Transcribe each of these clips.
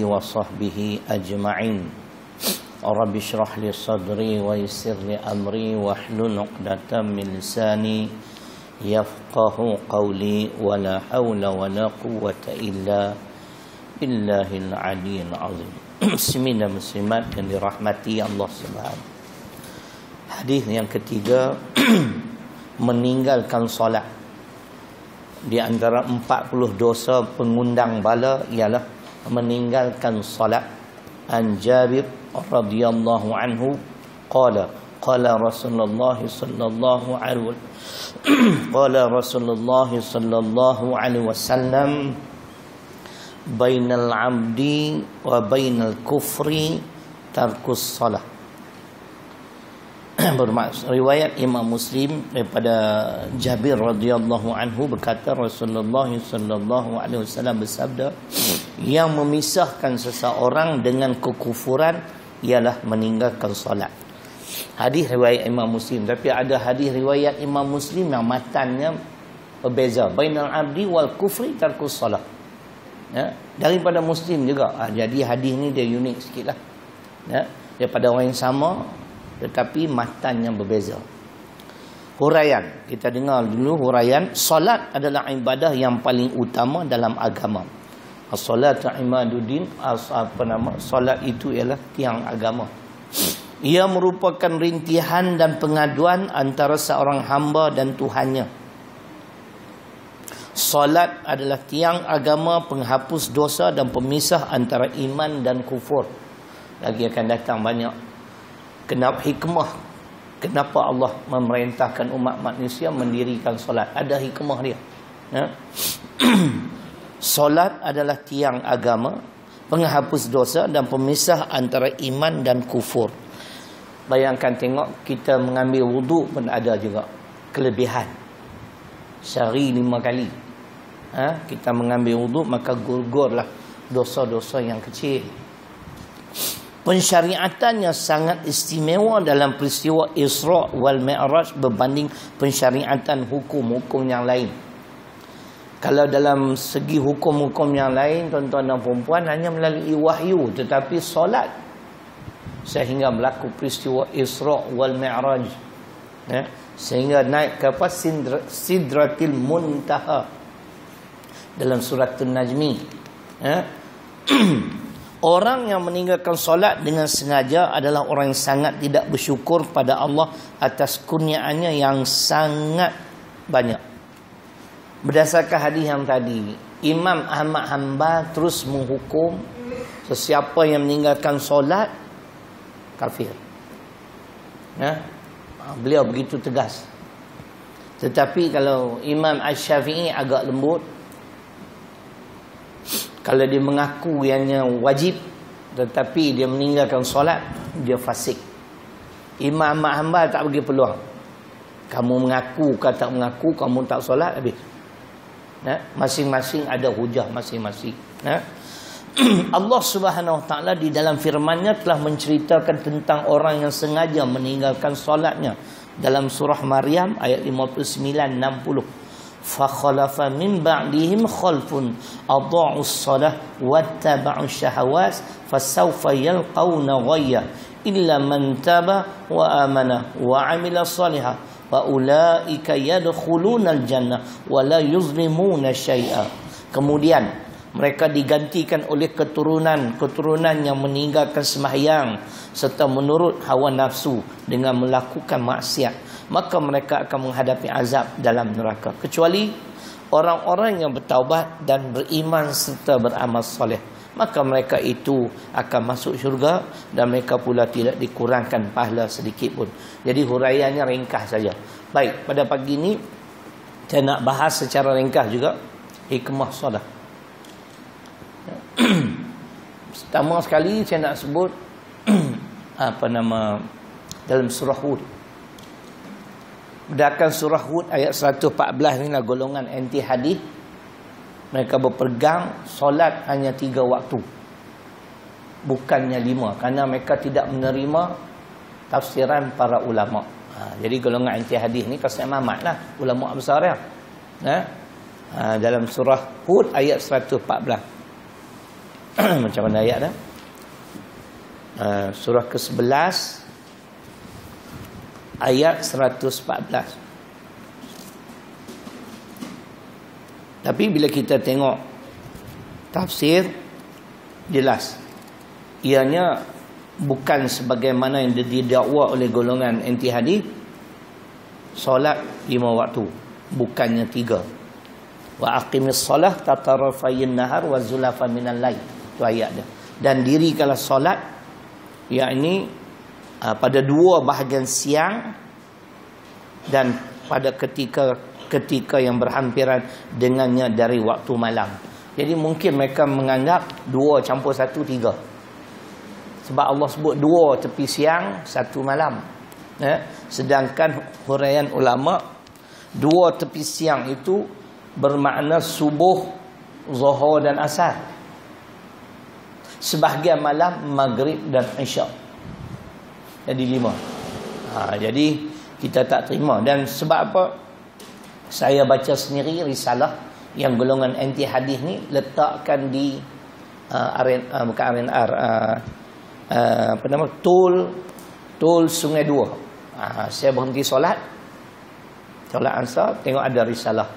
wa sahbihi ajma'in. Rabbi shrah li sadri wa yassir li amri wahlul 'uqdatam min lisani yafqahu qawli wa la hawla wa la quwwata illa billahil aliyyil azim. Muslimin dan muslimat yang dirahmati Allah Subhanahu. Hadis yang ketiga, meninggalkan solat. Di antara 40 dosa pengundang bala ialah meninggalkan solat. An Jabir radhiyallahu anhu qala qala Rasulullah sallallahu alaihi qala Rasulullah sallallahu alaihi wasallam bainal 'abdi wa bainal kufri tarkus salah. Bermaksud riwayat Imam Muslim daripada Jabir radhiyallahu anhu berkata Rasulullah sallallahu alaihi wasallam bersabda, yang memisahkan seseorang dengan kekufuran ialah meninggalkan solat. Hadis riwayat Imam Muslim, tapi ada hadis riwayat Imam Muslim yang matannya berbeza, bainal abdi wal kufri tarkus salat. Ya, daripada Muslim juga. Jadi hadis ni dia unik sikitlah. Ya, daripada orang yang sama tetapi matan yang berbeza. Huraian, kita dengar dulu huraian. Solat adalah ibadah yang paling utama dalam agama. As-salatu imaduddin, solat itu ialah tiang agama. Ia merupakan rintihan dan pengaduan antara seorang hamba dan Tuhannya. Solat adalah tiang agama, penghapus dosa dan pemisah antara iman dan kufur. Lagi akan datang banyak kenapa hikmah, kenapa Allah memerintahkan umat manusia mendirikan solat. Ada hikmah dia. Ya? Solat adalah tiang agama, penghapus dosa dan pemisah antara iman dan kufur. Bayangkan tengok, kita mengambil wuduk pun ada juga kelebihan. Sehari 5 kali. Kita mengambil wuduk maka gurgurlah dosa-dosa yang kecil. Pensyariatannya sangat istimewa dalam peristiwa Isra' wal Mi'raj berbanding pensyariatan hukum-hukum yang lain. Kalau dalam segi hukum-hukum yang lain, tuan-tuan dan puan-puan, hanya melalui wahyu, tetapi solat sehingga berlaku peristiwa Isra' wal Mi'raj, ya, sehingga naik ke apa? Sidratil Muntaha dalam surah An-Najmi. Ya. Orang yang meninggalkan solat dengan sengaja adalah orang yang sangat tidak bersyukur pada Allah atas kurniaannya yang sangat banyak. Berdasarkan hadis yang tadi, Imam Ahmad Hanbal terus menghukum sesiapa yang meninggalkan solat kafir. Ya? Beliau begitu tegas. Tetapi kalau Imam Asy-Syafi'i agak lembut. Kalau dia mengaku ianya wajib tetapi dia meninggalkan solat, dia fasik. Imam Ahmad Hanbal tak bagi peluang. Kamu mengaku ke tak mengaku, kamu tak solat, habis. Ya? Masing-masing ada hujah masing-masing. Ya? Allah Subhanahu Wa Taala di dalam firman-Nya telah menceritakan tentang orang yang sengaja meninggalkan solatnya dalam surah Maryam ayat 59-60. فَخَلَفَ مِنْ بَعْدِهِمْ خَلْفٌ أَضَاعُوا الصَّلَاةَ وَاتَّبَعُوا الشَّهَوَاتِ فَسَوْفَ يَلْقَوْنَ غَيًّا إِلَّا مَنْ تَابَ وَآمَنَ وَعَمِلَ صَالِحًا فَأُولَئِكَ يَدْخُلُونَ الْجَنَّةَ وَلَا يُظْلِمُونَ شَيْئًا. Kemudian mereka digantikan oleh keturunan yang meninggalkan sembahyang serta menurut hawa nafsu dengan melakukan maksiat, maka mereka akan menghadapi azab dalam neraka, kecuali orang-orang yang bertaubat dan beriman serta beramal soleh, maka mereka itu akan masuk syurga dan mereka pula tidak dikurangkan pahala sedikit pun. Jadi huraiannya ringkas saja. Baik, pada pagi ini saya nak bahas secara ringkas juga hikmah solat. Pertama sekali saya nak sebut dalam surah Hud. Berdasarkan surah Hud ayat 114 ni lah golongan anti hadis. Mereka berpegang solat hanya 3 waktu, bukannya 5, kerana mereka tidak menerima tafsiran para ulama. Jadi golongan anti hadis ni Qasai Mamat lah, ulama besar dia. Dalam surah Hud ayat 114. Macam mana ayat dah? Surah ke-11 ayat 114. Tapi bila kita tengok tafsir, jelas ianya bukan sebagaimana yang didakwa oleh golongan anti hadis, solat 5 waktu, bukannya 3. Wa aqimis solah tatarafayin nahar wa zulafa minal lail. Itu ayat dia. Dan dirikanlah solat, yakni pada 2 bahagian siang dan pada ketika yang berhampiran dengannya dari waktu malam. Jadi mungkin mereka menganggap 2 campur 1 3. Sebab Allah sebut 2 tepi siang, 1 malam. Sedangkan huraian ulama, 2 tepi siang itu bermakna subuh, zuhur dan asar. Sebahagian malam maghrib dan isyak. Jadi 5. Jadi kita tak terima. Dan sebab apa? Saya baca sendiri risalah yang golongan anti hadis ni letakkan di bukan RNR, apa nama, Tol Sungai Dua. Saya berhenti solat asar, tengok ada risalah.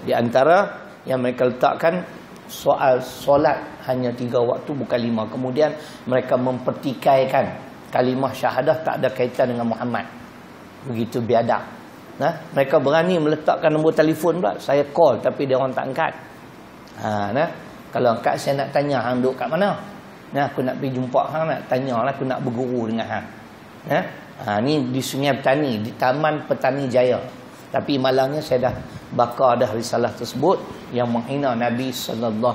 Di antara yang mereka letakkan soal solat hanya 3 waktu bukan 5. Kemudian mereka mempertikaikan kalimah syahadah tak ada kaitan dengan Muhammad. Begitu biadab. Mereka berani meletakkan nombor telefon pula. Saya call tapi dia orang tak angkat. Kalau angkat saya nak tanya hang duduk kat mana. Aku nak pergi jumpa hang, nak tanya lah, aku nak berguru dengan hang. Ni di Sungai Petani, di Taman Petani Jaya. Tapi malangnya saya dah bakar dah risalah tersebut yang menghina Nabi SAW.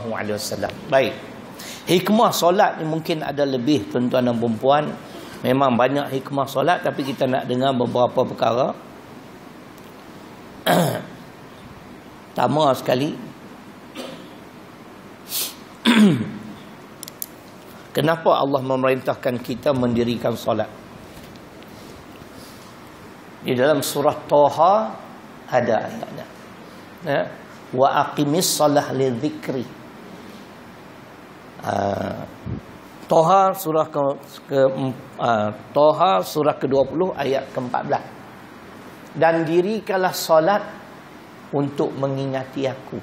Baik. Hikmah solat ni mungkin ada lebih, tuan-tuan dan puan-puan. Memang banyak hikmah solat, tapi kita nak dengar beberapa perkara. Pertama sekali, kenapa Allah memerintahkan kita mendirikan solat? Di dalam surah Toha ada ayatnya. Wa aqimis solah li dzikri. Toha surah Toha surah ke-20 ayat ke-14. Dan dirikanlah solat untuk mengingati aku.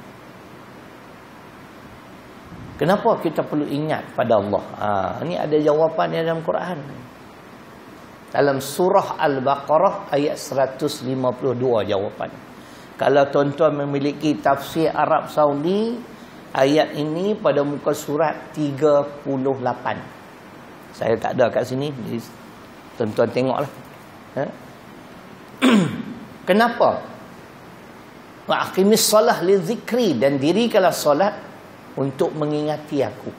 Kenapa kita perlu ingat pada Allah? Ini ada jawapan dalam Quran. Dalam surah Al-Baqarah ayat 152 jawapan. Kalau tuan-tuan memiliki tafsir Arab Saudi, ayat ini pada muka surat 38. Saya tak ada kat sini, tuan-tuan tengoklah. Kenapa? Wa aqimis solah li dzikri, dan dirikanlah solat untuk mengingati aku.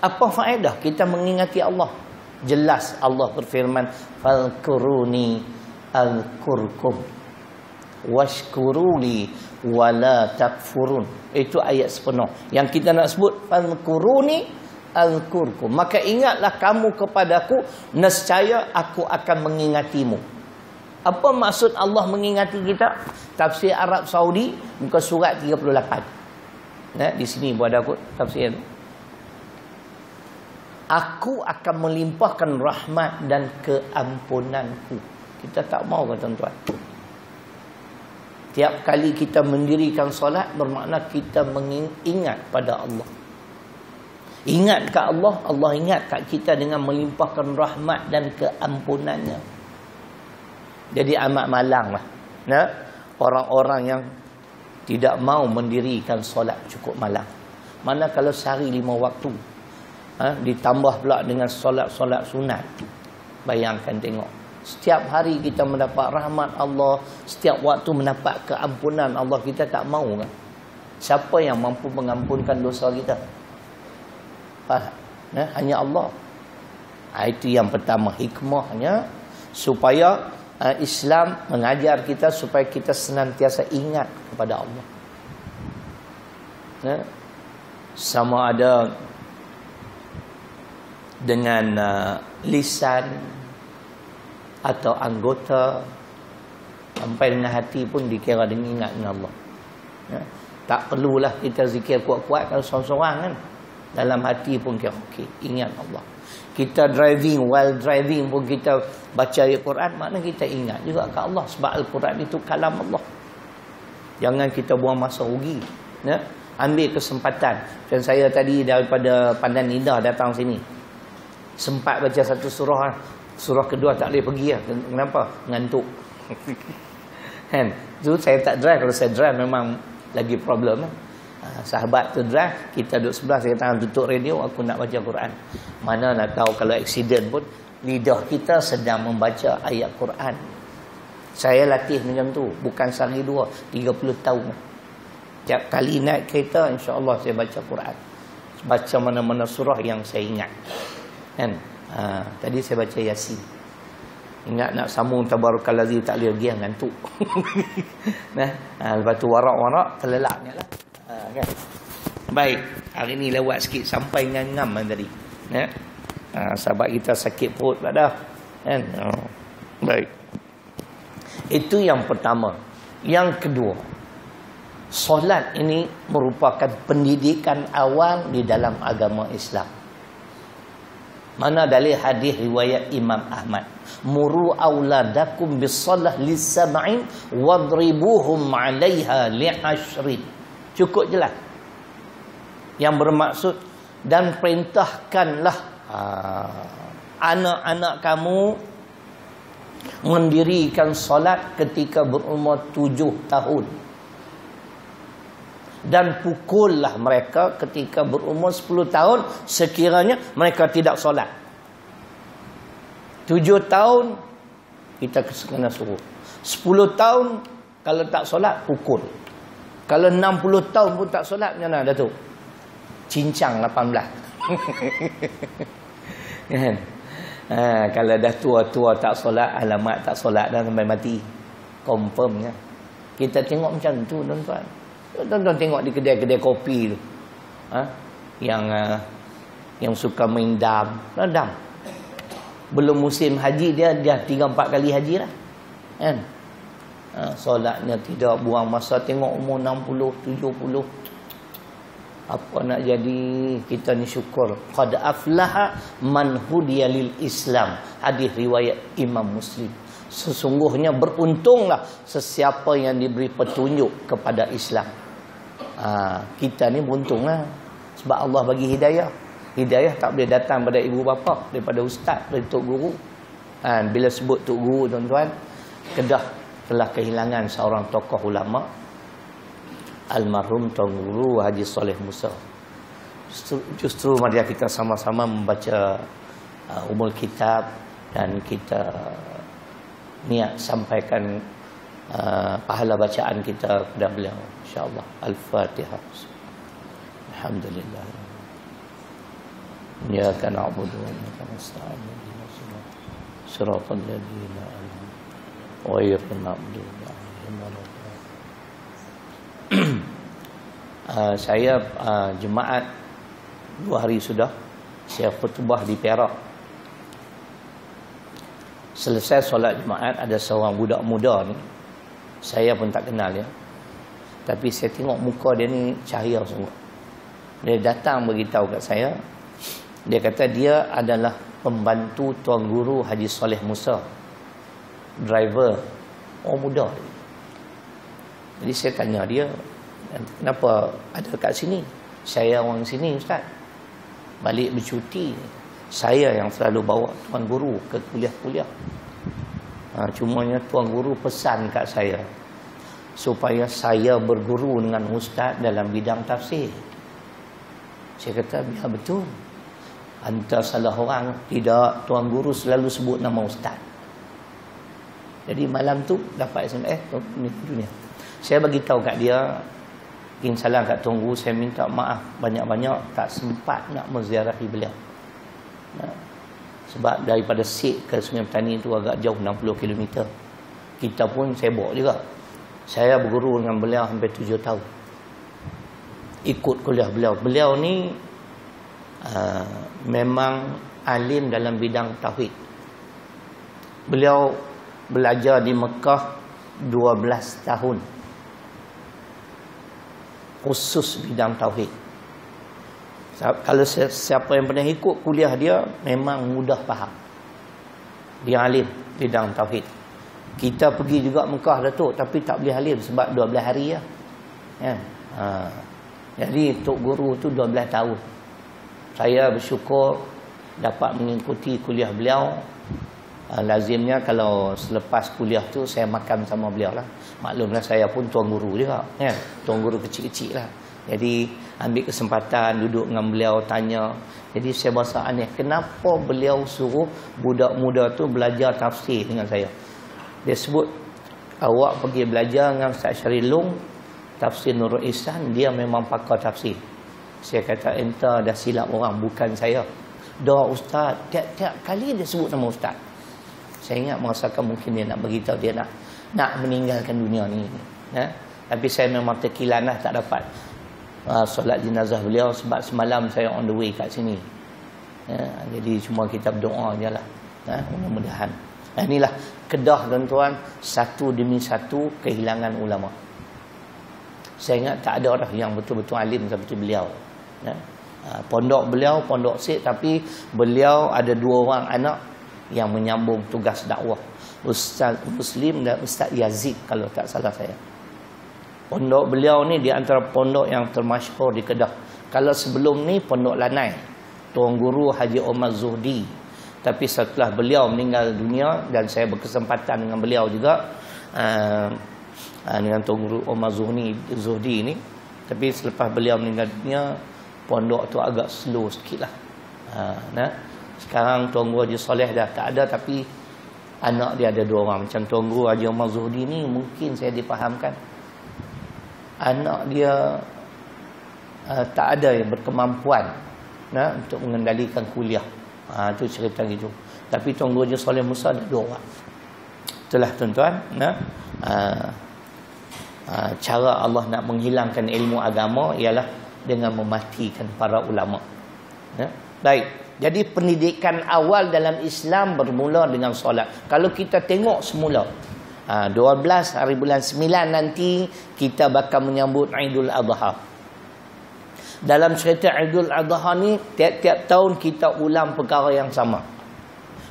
Apa faedah kita mengingati Allah? Jelas Allah berfirman, "Fadhkuruni azkurkum washkuruli wala takfurun." Itu ayat sepenuh. Yang kita nak sebut, "Fadhkuruni azkurkum." Maka ingatlah kamu kepadaku, nescaya aku akan mengingatimu. Apa maksud Allah mengingati kita? Tafsir Arab Saudi muka surat 38. Di sini buat aku tafsir. Aku akan melimpahkan rahmat dan keampunanku. Kita tak mau ke tuan-tuan? Tiap kali kita mendirikan solat bermakna kita mengingat pada Allah. Ingat kat Allah, Allah ingat kat kita dengan melimpahkan rahmat dan keampunannya. Jadi amat malanglah orang-orang yang tidak mau mendirikan solat cukup malam. Mana kalau sehari 5 waktu, ditambah pula dengan solat-solat sunat. Bayangkan tengok, setiap hari kita mendapat rahmat Allah, setiap waktu mendapat keampunan Allah. Kita tak mau kan? Siapa yang mampu mengampunkan dosa kita? Hanya Allah. Itu yang pertama, hikmahnya supaya Islam mengajar kita supaya kita senantiasa ingat kepada Allah. Sama ada dengan lisan atau anggota, sampai dengan hati pun dikira dengan ingat dengan Allah. Tak perlulah kita zikir kuat-kuat kalau seorang-seorang kan. Dalam hati pun kita okey, ingat Allah. Kita driving, while driving pun kita baca ayat Quran, makna kita ingat juga ke Allah. Sebab Al-Quran itu kalam Allah. Jangan kita buang masa rugi. Ya? Ambil kesempatan. Dan saya tadi daripada Pandan Indah datang sini, sempat baca satu surah. Surah kedua tak boleh pergi lah. Kenapa? Ngantuk. Kan? Itu saya tak drive. Kalau saya drive memang lagi problem. Sahabat tu drive, kita duduk sebelah, saya tangan tutup radio, aku nak baca Quran. Mana nak tahu kalau accident pun lidah kita sedang membaca ayat Quran. Saya latih macam tu, bukan sehari dua, 30 tahun. Tiap kali naik kereta, insya-Allah saya baca Quran. Baca mana-mana surah yang saya ingat. Kan? Tadi saya baca Yasin. Ingat nak sambung tabarakallazi tak boleh pergi, ngantuk. Nah, lepas tu warak-warak terlelapnya lah. Kan? Baik, hari ni lewat sikit sampai ngam-ngam tadi. Ya? Sahabat kita sakit perut tak dah. Kan? Baik. Itu yang pertama. Yang kedua, solat ini merupakan pendidikan awal di dalam agama Islam. Mana dalil hadis riwayat Imam Ahmad, muru auladakum bis-shalah lis-sab'in wadribuhum 'alaiha li'ashrin. Cukup jelas. Yang bermaksud, dan perintahkanlah anak-anak kamu mendirikan solat ketika berumur 7 tahun. Dan pukullah mereka ketika berumur 10 tahun sekiranya mereka tidak solat. 7 tahun kita kena suruh. 10 tahun kalau tak solat, pukul. Kalau 60 tahun pun tak solat, macam mana Datuk? Cincang 18. Kan? Kalau dah tua-tua tak solat, alamat tak solat dah sampai mati. Confirmnya. Kita tengok macam tu, tuan-tuan. Tuan-tuan tengok di kedai-kedai kopi tu. Yang suka main dam. Dam. Belum musim haji dia 3-4 kali haji lah. Kan? Solatnya tidak buang masa. Tengok umur 60, 70. Apa nak jadi? Kita ni syukur. Qad aflaha man hudiya lil Islam. Hadis riwayat Imam Muslim. Sesungguhnya beruntunglah sesiapa yang diberi petunjuk kepada Islam. Kita ni beruntunglah. Sebab Allah bagi hidayah. Hidayah tak boleh datang pada ibu bapa, daripada ustaz, dari tok guru. Bila sebut tok guru, tuan-tuan, Kedah telah kehilangan seorang tokoh ulama, almarhum Tuan Guru Haji Soleh Musa. Justru mari kita sama-sama membaca umul kitab dan kita niat sampaikan pahala bacaan kita kepada beliau, insya-Allah. Al-Fatihah. Alhamdulillah. Iyyaka na'budu wa iyyaka nasta'in. Shiratal ladzina an'amta 'alaihim saya Jumaat 2 hari sudah saya khutbah di Perak. Selesai solat Jumaat, ada seorang budak muda ni, saya pun tak kenal dia, tapi saya tengok muka dia ni cahaya sungguh. Dia datang beritahu kat saya, dia kata dia adalah pembantu Tuan Guru Haji Soleh Musa, driver, orang muda. Jadi saya tanya dia, kenapa ada kat sini? Saya orang sini, Ustaz. Balik bercuti, saya yang selalu bawa Tuan Guru ke kuliah-kuliah. Cumanya Tuan Guru pesan kat saya supaya saya berguru dengan Ustaz dalam bidang tafsir. Saya kata, ya betul. Anda salah orang. Tidak, Tuan Guru selalu sebut nama Ustaz. Jadi malam tu dapat SMS, ni dunia. Saya bagi tahu kat dia, kirim salam kat Tuan Guru, saya minta maaf banyak-banyak tak sempat nak menziarahi beliau. Sebab daripada Sik ke Sungai Petani itu agak jauh, 60 km. Kita pun sibuk juga. Saya berguru dengan beliau hampir 7 tahun. Ikut kuliah beliau. Beliau ni memang alim dalam bidang tauhid. Beliau belajar di Mekah 12 tahun. Khusus bidang tauhid. Kalau siapa yang pernah ikut kuliah dia, memang mudah faham. Dia alim bidang tauhid. Kita pergi juga Mekah Datuk, tapi tak boleh alim sebab 12 hari lah. Kan? Jadi Tok Guru tu 12 tahun. Saya bersyukur dapat mengikuti kuliah beliau. Lazimnya kalau selepas kuliah tu saya makan sama beliau lah. Maklumlah saya pun tuan guru juga, kan? Tuan guru kecil-kecil lah. Jadi ambil kesempatan duduk dengan beliau, tanya. Jadi saya rasa aneh, kenapa beliau suruh budak muda tu belajar tafsir dengan saya. Dia sebut, awak pergi belajar dengan Ustaz Syarilung tafsir Nurul Ihsan, dia memang pakar tafsir. Saya kata, entah dah silap orang, bukan saya. Dah Ustaz, tiap-tiap kali dia sebut nama Ustaz. Saya ingat merasakan mungkin dia nak beritahu dia nak meninggalkan dunia ni. Tapi saya memang terkilan lah, tak dapat solat jenazah beliau sebab semalam saya on the way kat sini. Jadi cuma kita berdoa je lah. Mudah-mudahan. Inilah Kedah tuan-tuan, satu demi satu kehilangan ulama. Saya ingat tak ada orang yang betul-betul alim seperti beliau. Pondok beliau, pondok Syed, tapi beliau ada 2 orang anak yang menyambung tugas dakwah, Ustaz Muslim dan Ustaz Yazid kalau tak salah saya. Pondok beliau ni di antara pondok yang termasyhur di Kedah. Kalau sebelum ni pondok Lanai, Tuan Guru Haji Omar Zuhdi. Tapi setelah beliau meninggal dunia, dan saya berkesempatan dengan beliau juga, dengan Tuan Guru Omar Zuhdi ni. Tapi selepas beliau meninggal dunia, pondok tu agak slow sikit lah. Sekarang Tuan Guru Haji Soleh dah tak ada, tapi anak dia ada 2 orang. Macam Tuan Guru Haji Omar Zuhdi ni mungkin saya dipahamkan, anak dia tak ada yang berkemampuan untuk mengendalikan kuliah. Itu cerita gitu. Tapi Tuan Guru Haji Soleh Musa ada 2 orang. Itulah tuan-tuan, cara Allah nak menghilangkan ilmu agama ialah dengan mematikan para ulama. Baik. Jadi pendidikan awal dalam Islam bermula dengan solat. Kalau kita tengok semula, 12 hari bulan 9 nanti kita bakal menyambut Aidul Adha. Dalam cerita Aidul Adha ni, tiap-tiap tahun kita ulang perkara yang sama.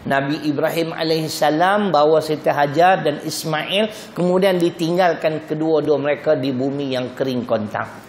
Nabi Ibrahim AS bawa Siti Hajar dan Ismail, kemudian ditinggalkan kedua-dua mereka di bumi yang kering kontang.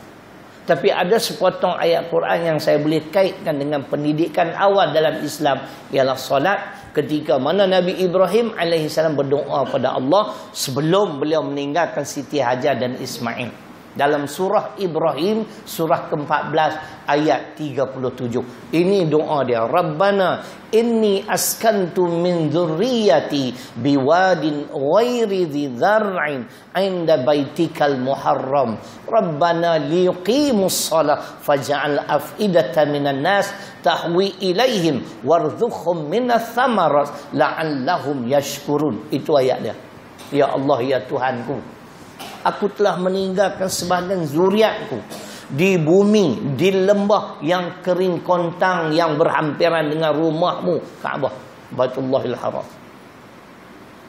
Tapi ada sepotong ayat Quran yang saya boleh kaitkan dengan pendidikan awal dalam Islam, ialah solat. Ketika mana Nabi Ibrahim AS berdoa pada Allah sebelum beliau meninggalkan Siti Hajar dan Ismail. Dalam surah Ibrahim, surah ke-14 ayat 37. Ini doa dia. Rabbana inni askantu min dzurriyyati biwadin ghairi dzi dzar'in 'inda baitikal muharram. Rabbana liyuqimus shalah faj'al af'idatan minan nas tahwi ilaihim warzuqhum minas thamarat la'allahum yashkurun. Itu ayat dia. Ya Allah, ya Tuhanku, aku telah meninggalkan sebahagian zuriatku di bumi, di lembah yang kering kontang yang berhampiran dengan rumahmu Kaabah, Baitullahil Haram.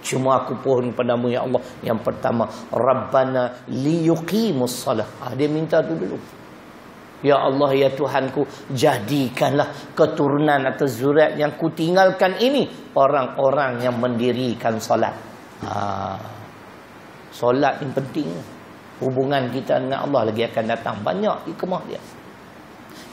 Cuma aku pohon padamu ya Allah. Yang pertama, Rabbana liyuqimus salah. Dia minta tu dulu. Ya Allah, ya Tuhanku, jadikanlah keturunan atau zuriat yang ku tinggalkan ini orang-orang yang mendirikan solat. Solat yang penting. Hubungan kita dengan Allah lagi akan datang banyak hikmah dia.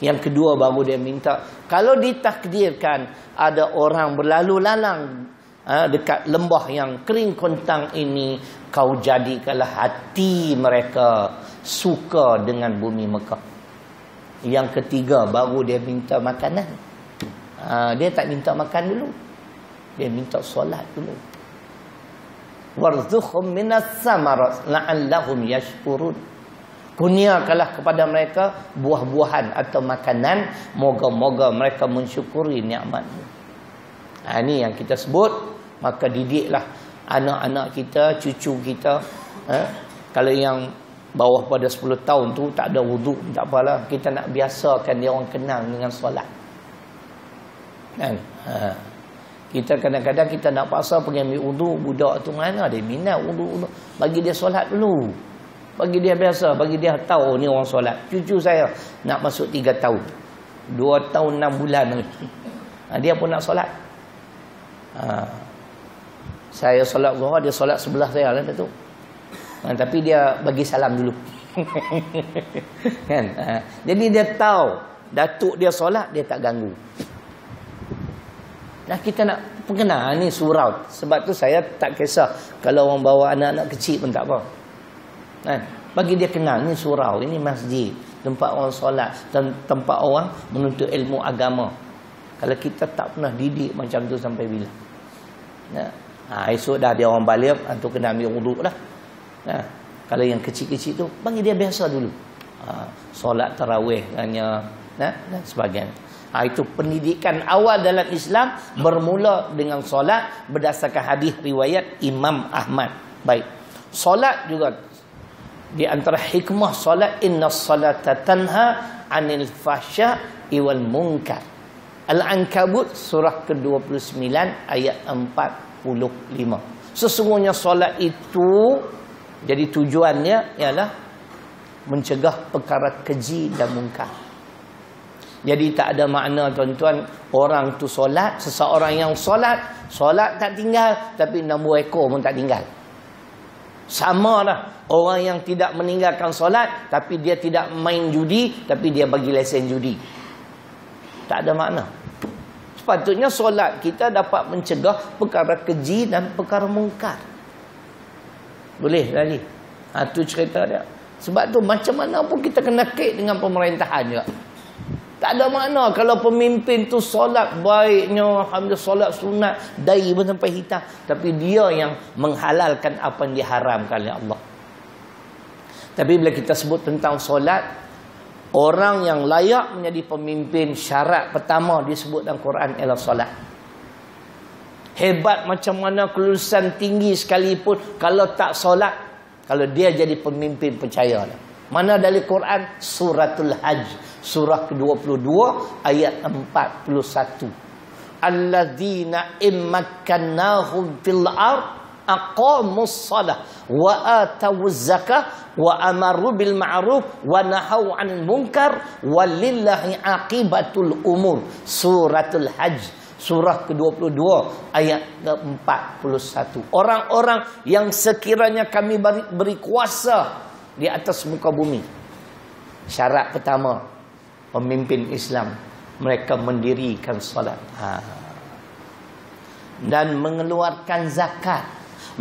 Yang kedua, baru dia minta, kalau ditakdirkan ada orang berlalu lalang dekat lembah yang kering kontang ini, kau jadikanlah hati mereka suka dengan bumi Mekah. Yang ketiga, baru dia minta makanan. Dia tak minta makan dulu, dia minta solat dulu. Warzuqhum minas samarat la'allahum yashkurun. Kurniakanlah kepada mereka buah-buahan atau makanan, moga-moga mereka mensyukuri nikmat-Mu. Ini yang kita sebut. Maka didiklah anak-anak kita, cucu kita. Kalau yang bawah pada 10 tahun tu tak ada wuduk, tak apalah, kita nak biasakan dia orang kenal dengan solat. Kan? Kita kadang-kadang kita nak paksa pergi ambil wuduk. Budak tu mana dia minat wuduk. Bagi dia solat dulu. Bagi dia biasa. Bagi dia tahu ni orang solat. Cucu saya nak masuk 3 tahun. 2 tahun 6 bulan dia pun nak solat. Saya solat zuhur, dia solat sebelah saya lah tu. Tapi dia bagi salam dulu. Kan? Jadi dia tahu datuk dia solat, dia tak ganggu. Nah, kita nak pengenal ni surau. Sebab tu saya tak kisah kalau orang bawa anak-anak kecil pun tak apa. Kan? Bagi dia kenal ni surau, ini masjid, tempat orang solat, tempat orang menuntut ilmu agama. Kalau kita tak pernah didik macam tu sampai bila? Esok dah dia orang balik, tu kena ambil wuduk dah. Kalau yang kecil-kecil tu, bagi dia biasa dulu. Solat tarawih hanya dan sebagainya. Itu pendidikan awal dalam Islam bermula dengan solat berdasarkan hadis riwayat Imam Ahmad. Baik. Solat juga di antara hikmah solat, innas salata tanha 'anil fahsya'i wal munkar. Al-Ankabut surah ke-29 ayat 45. Sesungguhnya solat itu jadi tujuannya ialah mencegah perkara keji dan munkar. Jadi tak ada makna tuan-tuan orang tu solat, seseorang yang solat tak tinggal tapi 60 ekor pun tak tinggal. Sama lah orang yang tidak meninggalkan solat tapi dia tidak main judi tapi dia bagi lesen judi. Tak ada makna. Sepatutnya solat kita dapat mencegah perkara keji dan perkara mungkar. Boleh lagi. Tu cerita dia. Sebab tu macam mana pun kita kena kait dengan pemerintahan juga. Tak ada makna kalau pemimpin tu solat baiknya, alhamdulillah solat sunat dari pun sampai hitam, tapi dia yang menghalalkan apa yang diharamkan oleh Allah. Tapi bila kita sebut tentang solat, orang yang layak menjadi pemimpin, syarat pertama disebut dalam Quran ialah solat. Hebat macam mana, kelulusan tinggi sekalipun, kalau tak solat, kalau dia jadi pemimpin, percayalah. Mana dari Quran? Suratul Hajj, surah ke-22 ayat 41. Alladzina immakkannahum fil ard aqamus shalah wa atawuz zakah wa amaru bil ma'ruf wa nahau 'anil munkar walillahi aqibatul umur. Suratul Hajj surah ke-22 ayat ke-41. Orang-orang yang sekiranya kami beri kuasa di atas muka bumi. Syarat pertama, pemimpin Islam, mereka mendirikan solat dan mengeluarkan zakat.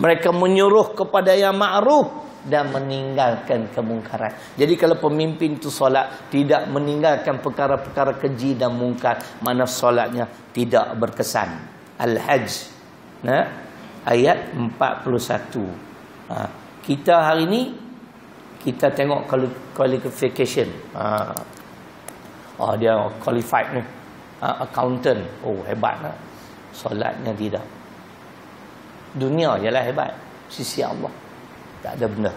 Mereka menyuruh kepada yang ma'ruf dan meninggalkan kemungkaran. Jadi kalau pemimpin itu solat, tidak meninggalkan perkara-perkara keji dan mungkar, mana solatnya tidak berkesan. Al-Hajj ayat 41. Kita hari ini kita tengok qualification. Dia qualified ni, accountant, hebat lah. Solatnya tidak. Dunia ialah hebat, sisi Allah tak ada benda.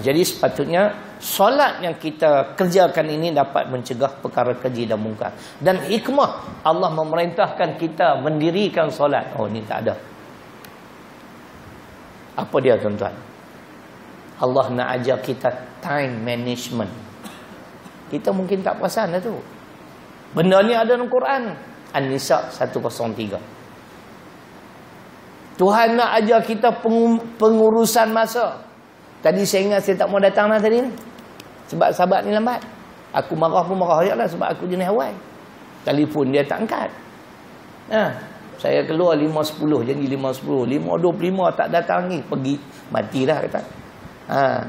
Jadi sepatutnya solat yang kita kerjakan ini dapat mencegah perkara keji dan mungkar. Dan hikmah Allah memerintahkan kita mendirikan solat. Ni tak ada. Apa dia tuan-tuan? Allah nak ajar kita time management. Kita mungkin tak perasan dah tu. Benda ni ada dalam Quran. An-Nisa 103. Tuhan nak ajar kita pengurusan masa. Tadi saya ingat saya tak mau datang lah tadi ni. Sebab sahabat ni lambat. Aku marah pun marah je lah sebab aku jenis awal. Telefon dia tak angkat. Saya keluar 5.10, janji 5.10. 5.25 tak datang ni. Pergi, matilah kata.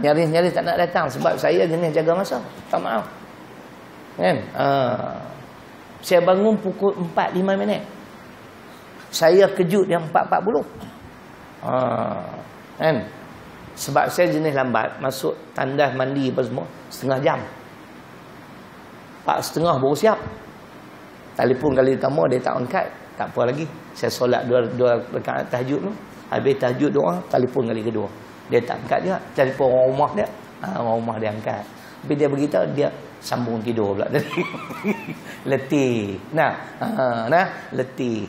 Nyaris-nyaris tak nak datang sebab saya jenis jaga masa. Tak maaf. Kan? Saya bangun pukul 4.05 minit. Saya kejut yang 4.40. Kan? Sebab saya jenis lambat, masuk tandas mandi apa semua setengah jam. 4.30 baru siap. Telefon kali pertama dia tak angkat, tak apa lagi. Saya solat dua rakaat tahajud tu. Habis tahajud doa, telefon kali kedua. Dia tak angkat juga. Telefon orang rumah dia. Orang rumah dia angkat. Tapi dia beritahu dia sambung tidur pula tadi. Letih. Letih.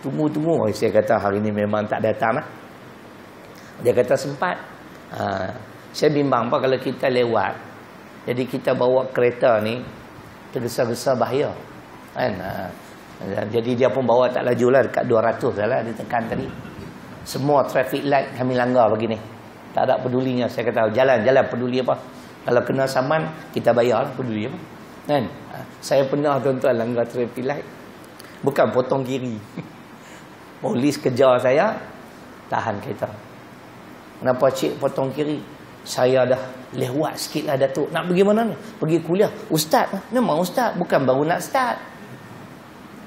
Tunggu. Saya kata hari ni memang tak datang lah. Dia kata sempat. Saya bimbang apa kalau kita lewat. Jadi kita bawa kereta ni tergesa-gesa bahaya kan. Jadi dia pun bawa tak laju lah, dekat 200 dah lah dia tekan tadi. Semua traffic light kami langgar begini, tak ada pedulinya. Saya kata jalan-jalan peduli apa, kalau kena saman kita bayar lah, peduli apa kan. Saya pernah tuan-tuan langgar traffic light, bukan potong kiri polis kejar saya, tahan kereta. Kenapa cik potong kiri? Saya dah lewat sikit lah Datuk. Nak pergi mana ni? Pergi kuliah. Ustaz lah. Memang ustaz, bukan baru nak start.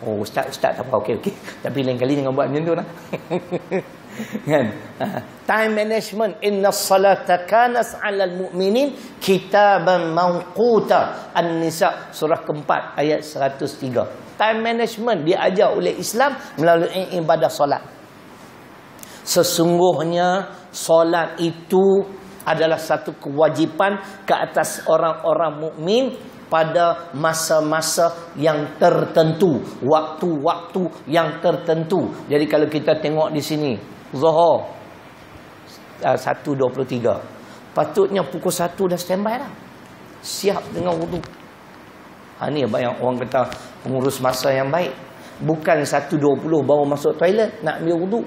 Oh ustaz tak apa, okey. Tapi lain kali jangan buat macam tu lah. Kan? Time management, inna salata kanat 'alal mu'minin kitaban mawquta. An-Nisa surah keempat ayat 103. Time management diajar oleh Islam melalui ibadah solat. Sesungguhnya solat itu adalah satu kewajipan ke atas orang-orang mukmin pada masa-masa yang tertentu, waktu-waktu yang tertentu. Jadi kalau kita tengok di sini, Zuhur 1.23, patutnya pukul 1 dah standby dah, siap dengan wudu. Ni yang orang kata pengurus masa yang baik. Bukan 1.20 baru masuk toilet nak ambil wudu.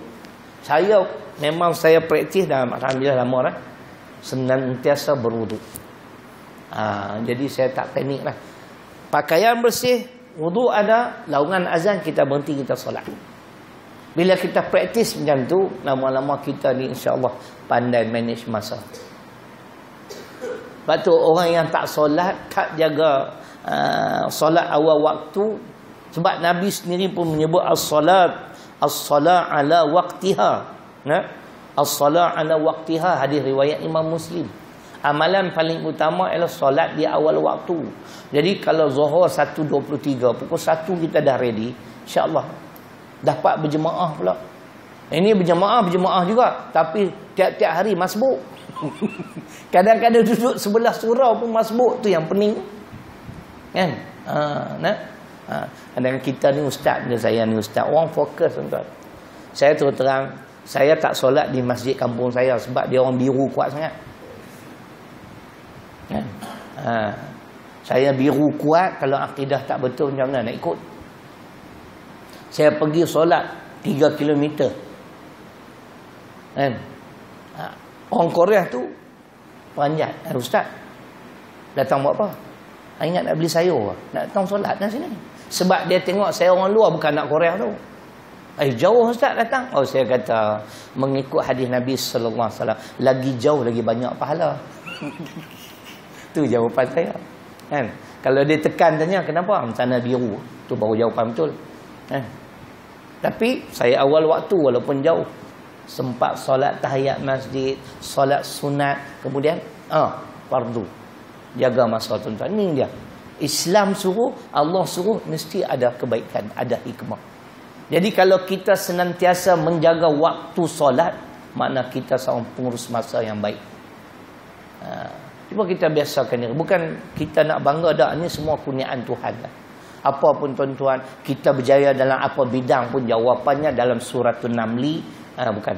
Saya memang saya praktis dah, alhamdulillah lama dah, senantiasa berwudu. Jadi saya tak panik lah. Pakaian bersih, wudu ada, laungan azan kita berhenti, kita solat. Bila kita praktis macam tu, lama-lama kita ni insya-Allah pandai manage masa. Sebab tu orang yang tak solat, tak jaga solat awal waktu, sebab Nabi sendiri pun menyebut as-salat ala waqtiha. As-salat ala waqtiha, hadis riwayat Imam Muslim. Amalan paling utama ialah solat di awal waktu. Jadi kalau Zuhur 1.23, pukul 1 kita dah ready, insya-Allah dapat berjemaah pula. Ini berjemaah juga, tapi tiap-tiap hari masbuk. Kadang-kadang duduk sebelah surau pun masbuk, tu yang pening kan. Kadang kita ni ustaz, saya ni ustaz, orang fokus tuan-tuan. Saya terus terang, saya tak solat di masjid kampung saya sebab dia orang biru kuat sangat kan. Saya biru kuat, kalau akidah tak betul macam mana nak ikut. Saya pergi solat 3 km kan. Orang Korea tu panjat, ustaz datang buat apa? Ingat nak beli sayur, nak datang solat kat sini. Sebab dia tengok saya orang luar, bukan nak Korea tu. Jauh ustaz datang. Oh, saya kata mengikut hadis Nabi sallallahu alaihi wasallam, lagi jauh lagi banyak pahala. Tu jawapan saya kan. Kalau dia tekan tanya kenapa sana biru, tu baru jawapan betul kan. Tapi saya awal waktu walaupun jauh sempat solat tahiyat masjid, solat sunat, kemudian fardu. Jaga masa tuan-tuan. Ni dia. Islam suruh, Allah suruh, mesti ada kebaikan, ada hikmah. Jadi kalau kita senantiasa menjaga waktu solat, makna kita seorang pengurus masa yang baik. Cuba kita biasakan ni. Bukan kita nak bangga dah, ni semua kurniaan Tuhan lah. Apa pun tuan-tuan, kita berjaya dalam apa bidang pun, jawapannya dalam surah An-Namli, bukan,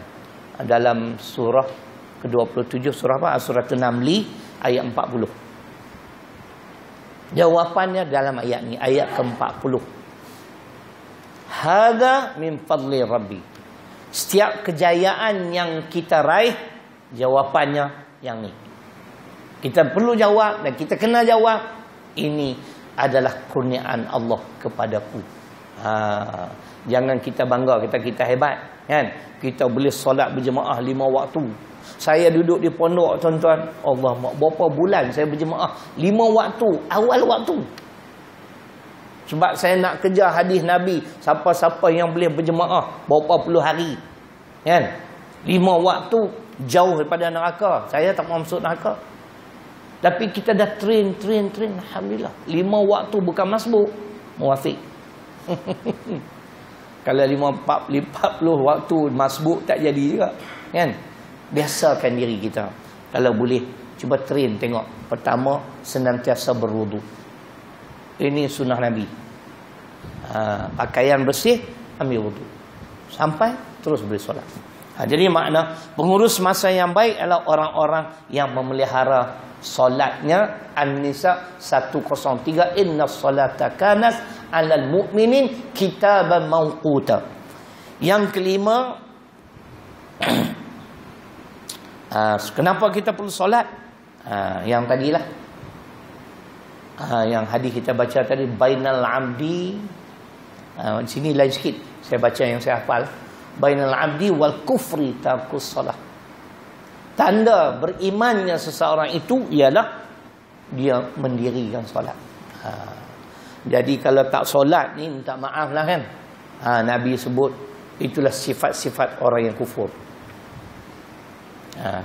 dalam surah ke-27, surah apa? Surah An-Namli ayat 40. Jawapannya dalam ayat ni, ayat ke-40. Hadza min fadli Rabbi. Setiap kejayaan yang kita raih, jawapannya yang ni. Kita perlu jawab dan kita kena jawab, ini adalah kurniaan Allah kepadaku. Jangan kita bangga kita hebat kan. Kita boleh solat berjemaah 5 waktu. Saya duduk di pondok tuan-tuan, Allah, berapa bulan saya berjemaah 5 waktu, awal waktu. Sebab saya nak kejar hadis Nabi, siapa-siapa yang boleh berjemaah berapa puluh hari kan, 5 waktu, jauh daripada neraka. Saya tak mahu masuk neraka. Tapi kita dah train, alhamdulillah. 5 waktu bukan masbuk, muwafiq. Kalau 40 waktu masbuk tak jadi juga kan. Biasakan diri kita. Kalau boleh, cuba train tengok. Pertama, senantiasa berwudu. Ini sunnah Nabi. Pakaian bersih, ambil wudu. Sampai terus boleh solat. Jadi makna pengurus masa yang baik adalah orang-orang yang memelihara Solatnya An-Nisa 103, innas solata kanat 'alal mu'minin kitaban mawquta. Yang kelima, kenapa kita perlu solat? Yang tadilah, yang hadis kita baca tadi, bainal abdi, sini lain sikit, saya baca yang saya hafal, bainal abdi wal kufri tarkus solat. Tanda berimannya seseorang itu ialah dia mendirikan solat. Jadi kalau tak solat ni minta maaf lah kan. Nabi sebut itulah sifat-sifat orang yang kufur.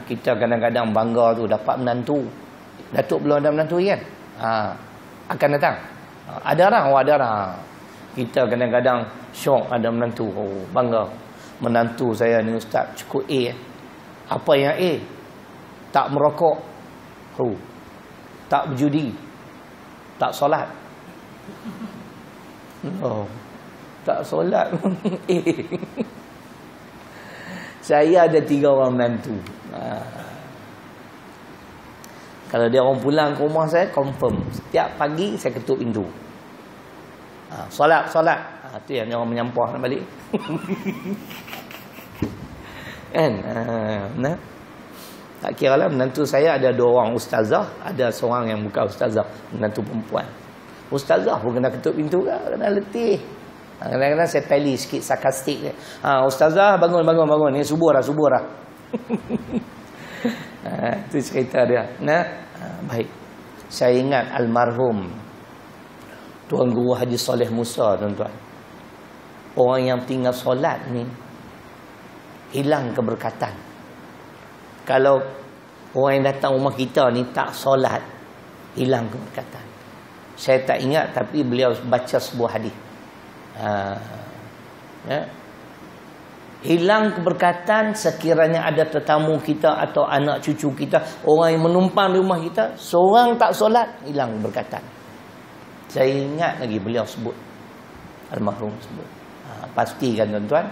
Kita kadang-kadang bangga tu dapat menantu. Datuk belum ada menantu kan? Akan datang. Ada orang. Kita kadang-kadang syok ada menantu. Bangga. Menantu saya ni ustaz cukup A. Apa yang A? Tak merokok. Tak berjudi. Tak solat. Tak solat. Saya ada 3 orang menantu. Kalau dia orang pulang ke rumah saya, confirm setiap pagi saya ketuk pintu. Solat. Tu yang orang menyampah nak balik. Kan? Tak kira lah, menantu saya ada 2 orang ustazah, ada seorang yang bukan ustazah, menantu perempuan. Ustazah pun kena ketuk pintu lah, kena letih. Kadang-kadang saya tali sikit sarkastik dia. Ustazah bangun. Ni subuh dah. Itu cerita dia. Baik. Saya ingat almarhum Tuan Guru Haji Soleh Musa, tuan-tuan. Orang yang tinggal solat ni hilang keberkatan. Kalau orang yang datang rumah kita ni tak solat, hilang keberkatan. Saya tak ingat, tapi beliau baca sebuah hadis. Hilang keberkatan sekiranya ada tetamu kita atau anak cucu kita, orang yang menumpang di rumah kita, seorang tak solat, hilang keberkatan. Saya ingat lagi beliau sebut, almarhum sebut. Pastikan tuan-tuan,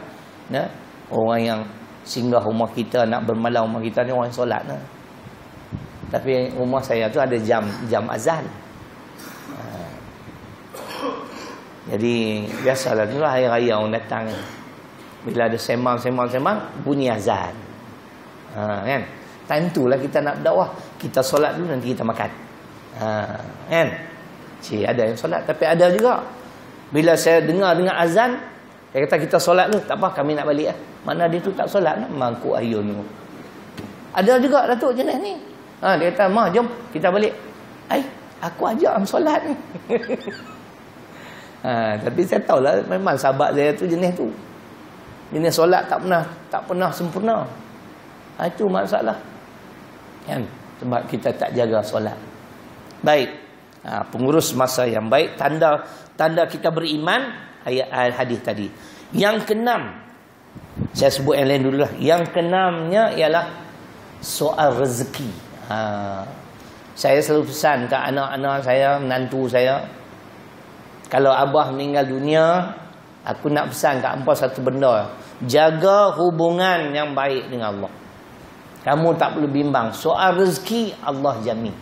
orang yang singgah rumah kita, nak bermalam rumah kita ni orang yang solat. Tapi rumah saya tu ada jam azan. Jadi biasalah itulah hari raya orang datang. Bila ada semang bunyi azan. Kan? Time itulah kita nak berdakwah. Kita solat dulu, nanti kita makan. Kan? Ada yang solat, tapi ada juga bila saya dengar azan, dia kata kita solat dulu, tak apa kami nak balik lah. Mana dia tu tak solat, mangkuk ayun tu. Ada juga datuk jenis ni. Dia kata, "Ma, jom kita balik." Aku ajak am solat ni. Tapi saya tahulah memang sahabat saya tu jenis tu. Jenis solat tak pernah sempurna. Itu masalah. Kan? Sebab kita tak jaga solat. Baik. Pengurus masa yang baik, tanda kita beriman, ayat hadis tadi. Yang keenam, saya sebut yang lain dulu lah. Yang keenamnya ialah soal rezeki. Saya selalu pesan ke anak-anak saya, menantu saya, kalau abah meninggal dunia, aku nak pesan kat hangpa satu benda. Jaga hubungan yang baik dengan Allah. Kamu tak perlu bimbang. Soal rezeki Allah jamin.